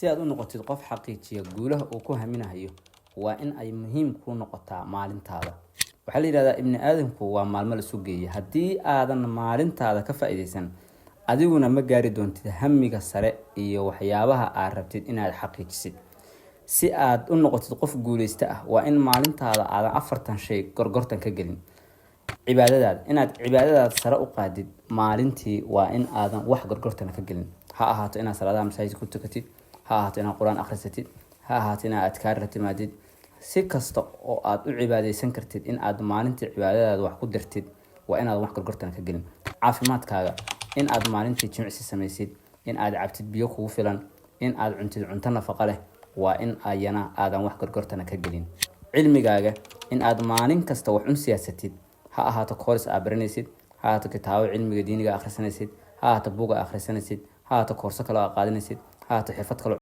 si aad u noqotid qof xaqiijiya guulaha uu ku haminayo waa in ay muhiim ku noqotaa maalintaada. Waxaa la yiraahdaa ibni aadamku waa maalmo la sugeeyay. Haddii aadan maalintaada ka faa'iideysan, adiguna ma gaari doontid hamiga sare iyo waxyaabaha aad rabtid inaad xaqiijisid. Si aad u noqotid qof guuleysta ah, waa in maalintaada aadan 4 shay gorgortan ka gelin. Inaad cibaadadaada sare u qaadid maalintii waa in aadan wax gorgortan ka gelin. Ha ahaato inaad salaadaha masaajid ku tukatid, ha ahaato inaad quraan akhrisatid, ha ahaato inaad adkaar la timaadid. Si kasta oo aad u cibaadeysan kartid in aad maalintii cibaadadaada wax ku dirtid, waa inaad wax gorgortan ka gelin. Caafimaadkaaga in aad maalintii jimicsi samaysid, in aad cabtid biyo kugu filan, in aad cuntid cunto nafaqo leh, waa in ayana aadan wax gorgortan ka gelin. Cilmigaaga in aad maalin kasta wax un siyaasatid, ha ahaato course aad baranaysid, ha ahaato kitaabo cilmiga diiniga akhrisanaysid, ha ahaato buug aad akhrisanaysid, ha ahaato koorso kale aad qaadanaysid, ha ahaato xirfad kale